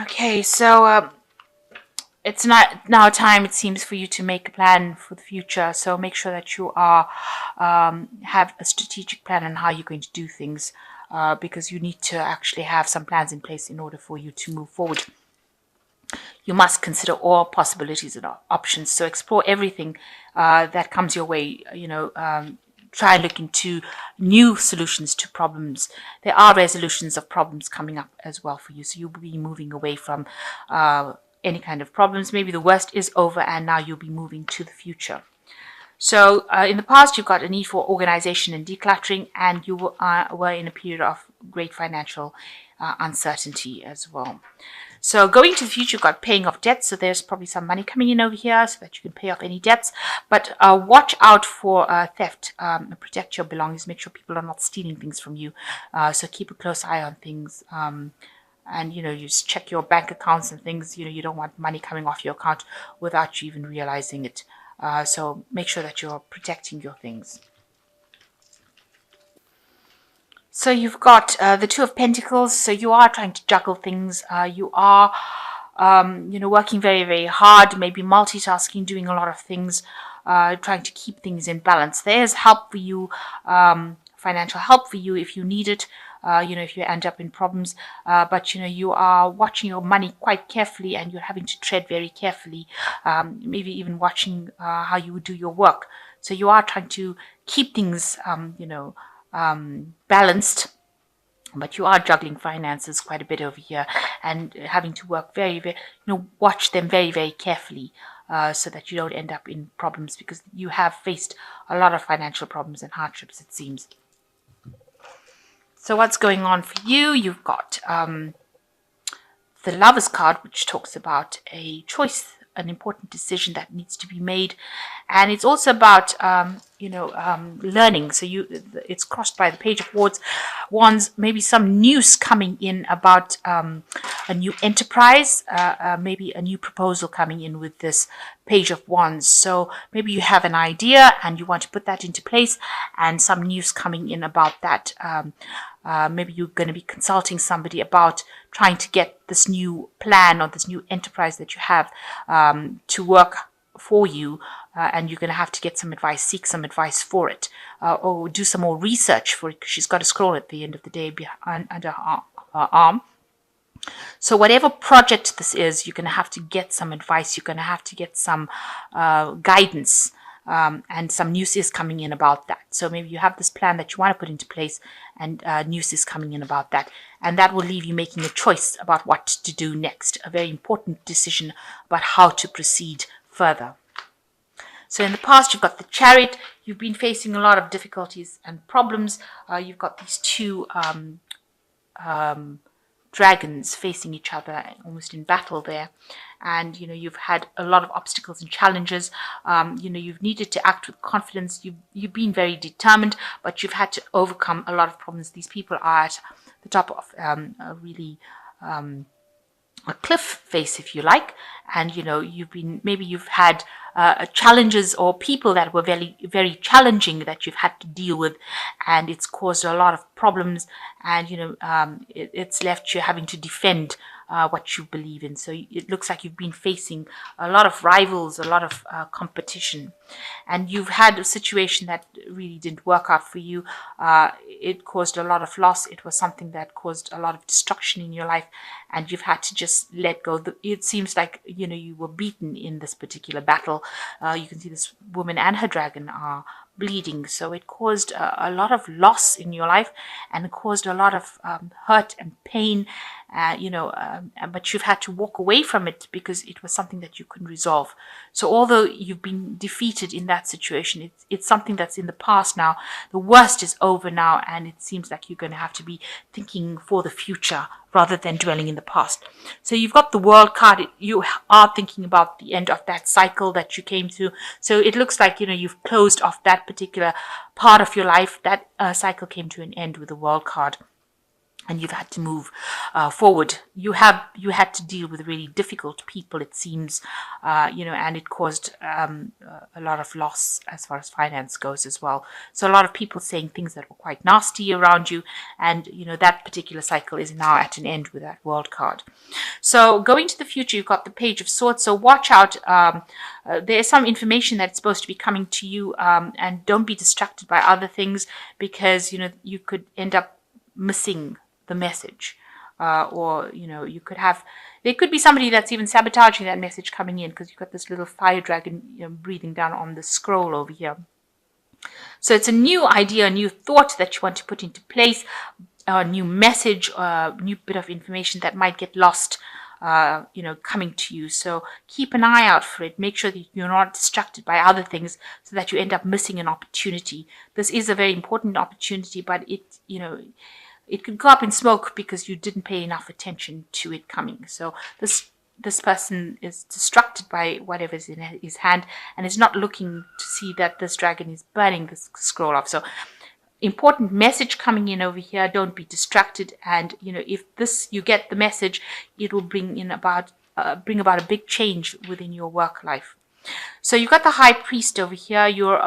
Okay, so it's not now time, it seems, for you to make a plan for the future. So make sure that you are have a strategic plan on how you're going to do things, because you need to actually have some plans in place in order for you to move forward. You must consider all possibilities and options. So explore everything that comes your way. Try and look into new solutions to problems. There are resolutions of problems coming up as well for you. So you'll be moving away from any kind of problems. Maybe the worst is over and now you'll be moving to the future. So in the past, you've got a need for organization and decluttering, and you were in a period of great financial uncertainty as well. So going to the future, you've got paying off debts. So there's probably some money coming in over here so that you can pay off any debts. But watch out for theft. Protect your belongings. Make sure people are not stealing things from you. So keep a close eye on things. And you just check your bank accounts and things. You don't want money coming off your account without you even realizing it. So make sure that you're protecting your things. So you've got the Two of Pentacles. So you are trying to juggle things. You are, working very, very hard, maybe multitasking, doing a lot of things, trying to keep things in balance. There's help for you, financial help for you if you need it. If you end up in problems, but you are watching your money quite carefully, and you're having to tread very carefully. Maybe even watching how you would do your work. So you are trying to keep things, balanced, but you are juggling finances quite a bit over here and having to work very, very, watch them very, very carefully, so that you don't end up in problems, because you have faced a lot of financial problems and hardships, it seems. So what's going on for you? You've got the Lovers card, which talks about a choice, an important decision that needs to be made, and it's also about learning. So it's crossed by the Page of Wands. Maybe some news coming in about a new enterprise, maybe a new proposal coming in with this Page of Wands. So maybe you have an idea and you want to put that into place, and some news coming in about that. Maybe you're going to be consulting somebody about trying to get this new plan or this new enterprise that you have to work for you, and you're going to have to get some advice, seek some advice for it, or do some more research for it, because she's got a scroll at the end of the day under her arm. So whatever project this is, you're going to have to get some advice. You're going to have to get some guidance, and some news is coming in about that. So maybe you have this plan that you want to put into place, and news is coming in about that. And that will leave you making a choice about what to do next, a very important decision about how to proceed further. So in the past, you've got the Chariot. You've been facing a lot of difficulties and problems. You've got these two dragons facing each other, almost in battle there. And you've had a lot of obstacles and challenges. You've needed to act with confidence. You've been very determined, but you've had to overcome a lot of problems. These people are at the top of a really a cliff face, if you like, and you've had challenges or people that were very, very challenging that you've had to deal with, and it's caused a lot of problems, and it's left you having to defend what you believe in. So it looks like you've been facing a lot of rivals, a lot of competition, and you've had a situation that really didn't work out for you. It caused a lot of loss. It was something that caused a lot of destruction in your life, and you've had to just let go. It seems like you were beaten in this particular battle. You can see this woman and her dragon are bleeding. So it caused a lot of loss in your life, and it caused a lot of hurt and pain, but you've had to walk away from it because it was something that you couldn't resolve. So although you've been defeated in that situation, it's something that's in the past now. The worst is over now, and it seems like you're going to have to be thinking for the future rather than dwelling in the past. So you've got the World card. You are thinking about the end of that cycle that you came through. So it looks like, you've closed off that particular part of your life. That cycle came to an end with the World card. and you've had to move forward. You had to deal with really difficult people, it seems, and it caused a lot of loss as far as finance goes as well. So a lot of people saying things that were quite nasty around you, and that particular cycle is now at an end with that World card. So going to the future, you've got the Page of Swords. So watch out. There is some information that's supposed to be coming to you, and don't be distracted by other things, because you could end up missing the message, or you could have, there could be somebody that's even sabotaging that message coming in, because you've got this little fire dragon breathing down on the scroll over here. So it's a new idea, a new thought that you want to put into place, a new message, a new bit of information that might get lost, coming to you. So keep an eye out for it. Make sure that you're not distracted by other things, so that you end up missing an opportunity. This is a very important opportunity, but it could go up in smoke because you didn't pay enough attention to it coming. So this person is distracted by whatever's in his hand, and is not looking to see that this dragon is burning this scroll off. So important message coming in over here. Don't be distracted, and if you get the message, it will bring about a big change within your work life. So you've got the High Priest over here. You're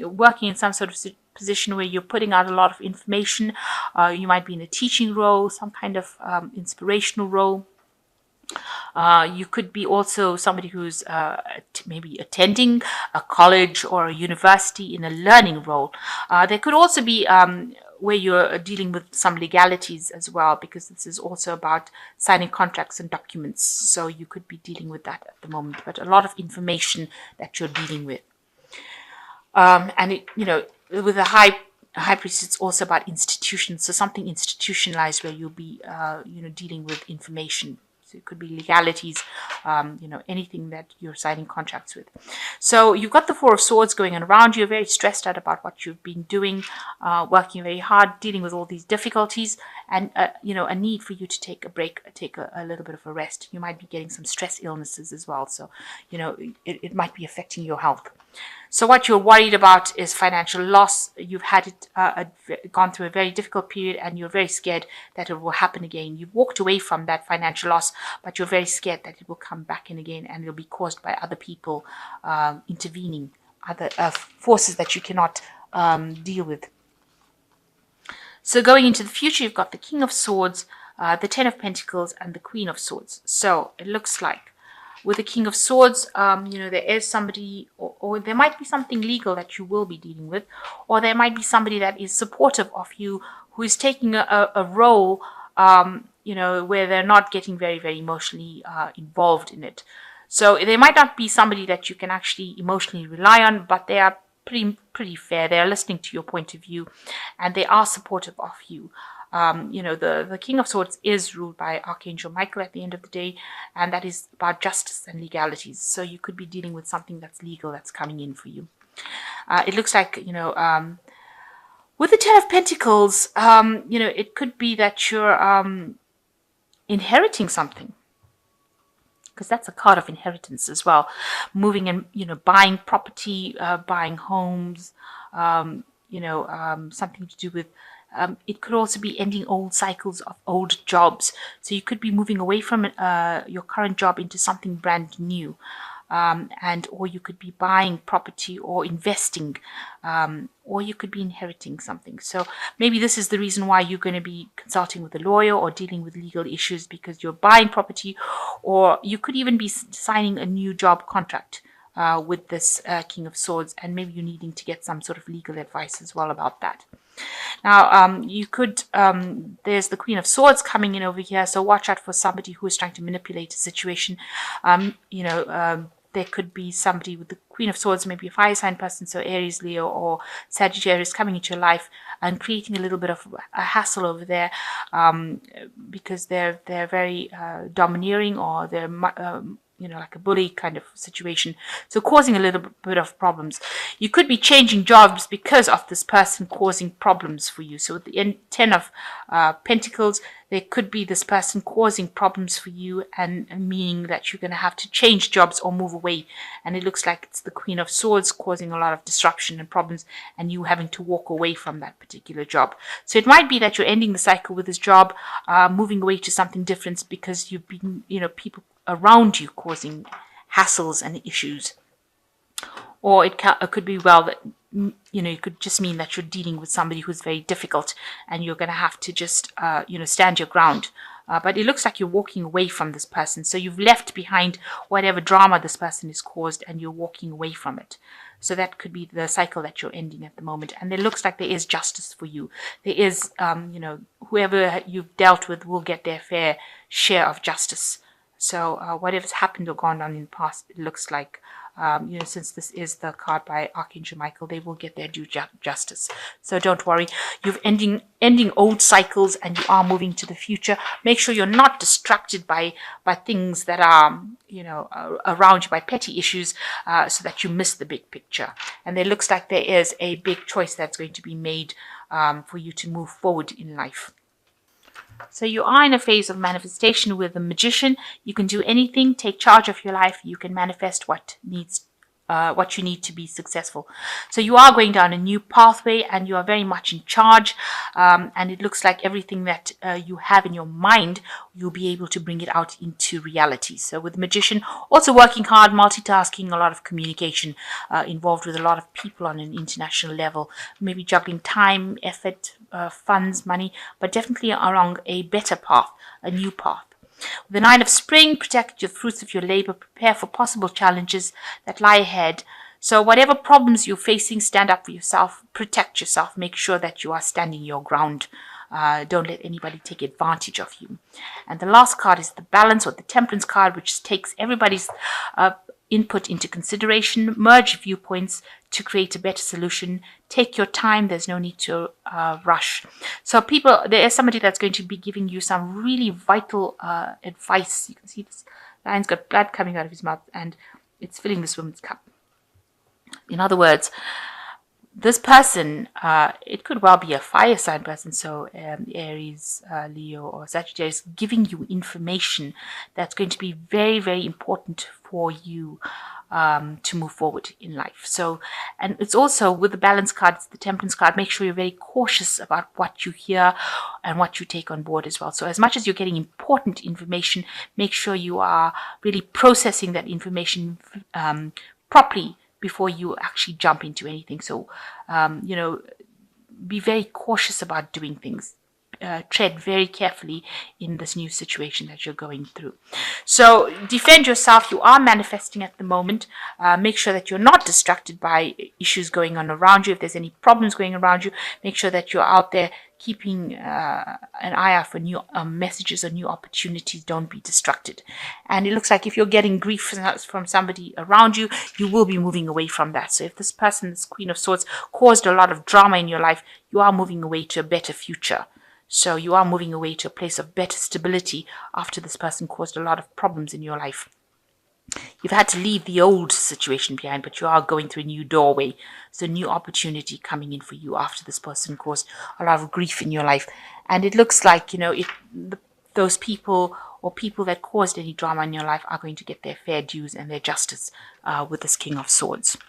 working in some sort of position where you're putting out a lot of information. You might be in a teaching role, some kind of inspirational role. You could be also somebody who's maybe attending a college or a university in a learning role. There could also be where you're dealing with some legalities as well, because this is also about signing contracts and documents. So you could be dealing with that at the moment, but a lot of information that you're dealing with. With the high priest, it's also about institutions. So something institutionalized, where you'll be, dealing with information. So it could be legalities, anything that you're signing contracts with. So you've got the Four of Swords going on around you. You're very stressed out about what you've been doing, working very hard, dealing with all these difficulties, and, a need for you to take a break, take a little bit of a rest. You might be getting some stress illnesses as well. So, it might be affecting your health. So what you're worried about is financial loss. You've had it gone through a very difficult period, and you're very scared that it will happen again. You've walked away from that financial loss, but you're very scared that it will come back in again, and it'll be caused by other people intervening, other forces that you cannot deal with. So going into the future, you've got the King of Swords, the Ten of Pentacles, and the Queen of Swords. So it looks like, with the King of Swords, there is somebody, or there might be something legal that you will be dealing with, or there might be somebody that is supportive of you, who is taking a role, where they're not getting very, very emotionally involved in it. So they might not be somebody that you can actually emotionally rely on, but they are pretty fair. They are listening to your point of view, and they are supportive of you. The King of Swords is ruled by Archangel Michael at the end of the day, and that is about justice and legalities. So you could be dealing with something that's legal that's coming in for you. It looks like, with the Ten of Pentacles, it could be that you're inheriting something, because that's a card of inheritance as well. Moving and, buying property, buying homes, something to do with, it could also be ending old cycles of old jobs. So you could be moving away from your current job into something brand new. Or you could be buying property or investing, or you could be inheriting something. So maybe this is the reason why you're going to be consulting with a lawyer or dealing with legal issues, because you're buying property, or you could even be signing a new job contract with this King of Swords, and maybe you're needing to get some sort of legal advice as well about that. Now, you could, there's the Queen of Swords coming in over here, so watch out for somebody who is trying to manipulate a situation. There could be somebody with the Queen of Swords, maybe a fire sign person, so Aries, Leo, or Sagittarius, coming into your life and creating a little bit of a hassle over there, because they're very domineering, or they're like a bully kind of situation. So causing a little bit of problems. You could be changing jobs because of this person causing problems for you. So with the 10 of Pentacles, there could be this person causing problems for you, and meaning that you're going to have to change jobs or move away. And it looks like it's the Queen of Swords causing a lot of disruption and problems, and you having to walk away from that particular job. So it might be that you're ending the cycle with this job, moving away to something different because you've been, people around you causing hassles and issues. Or it could be that it could just mean that you're dealing with somebody who's very difficult, and you're going to have to just stand your ground. But it looks like you're walking away from this person, so you've left behind whatever drama this person has caused, and you're walking away from it. So that could be the cycle that you're ending at the moment. And it looks like there is justice for you. There is, whoever you've dealt with will get their fair share of justice. So whatever's happened or gone on in the past, it looks like, since this is the card by Archangel Michael, they will get their due justice. So don't worry. You're ending old cycles, and you are moving to the future. Make sure you're not distracted by things that are, around you, by petty issues, so that you miss the big picture. And it looks like there is a big choice that's going to be made for you to move forward in life. So you are in a phase of manifestation with the Magician. You can do anything, take charge of your life. You can manifest what you need to be successful. So you are going down a new pathway, and you are very much in charge. And it looks like everything that you have in your mind, you'll be able to bring it out into reality. So with the Magician, also working hard, multitasking, a lot of communication, involved with a lot of people on an international level, maybe juggling time, effort, funds, money, but definitely along a better path, a new path. The Nine of Spring, protect your fruits of your labor, prepare for possible challenges that lie ahead. So whatever problems you're facing, stand up for yourself, protect yourself, make sure that you are standing your ground. Don't let anybody take advantage of you. And the last card is the Balance, or the Temperance card, which takes everybody's input into consideration, merge viewpoints to create a better solution. Take your time. There's no need to rush. So there is somebody that's going to be giving you some really vital advice. You can see this lion's got blood coming out of his mouth, and it's filling this woman's cup. In other words, this person, it could well be a fire sign person, so Aries, Leo, or Sagittarius, giving you information that's going to be very, very important for you to move forward in life. So, and it's also with the Balance card, it's the Temperance card. Make sure you're very cautious about what you hear and what you take on board as well. So as much as you're getting important information, make sure you are really processing that information properly before you actually jump into anything. So, be very cautious about doing things. Tread very carefully in this new situation that you're going through. So defend yourself. You are manifesting at the moment. Make sure that you're not distracted by issues going on around you. If there's any problems going around you, make sure that you're out there keeping an eye out for new messages or new opportunities. Don't be distracted. And it looks like if you're getting grief from somebody around you, you will be moving away from that. So if this person, this Queen of Swords, caused a lot of drama in your life, you are moving away to a better future. So you are moving away to a place of better stability after this person caused a lot of problems in your life. You've had to leave the old situation behind, but you are going through a new doorway. So a new opportunity coming in for you after this person caused a lot of grief in your life. And it looks like, those people or people that caused any drama in your life are going to get their fair dues and their justice with this King of Swords.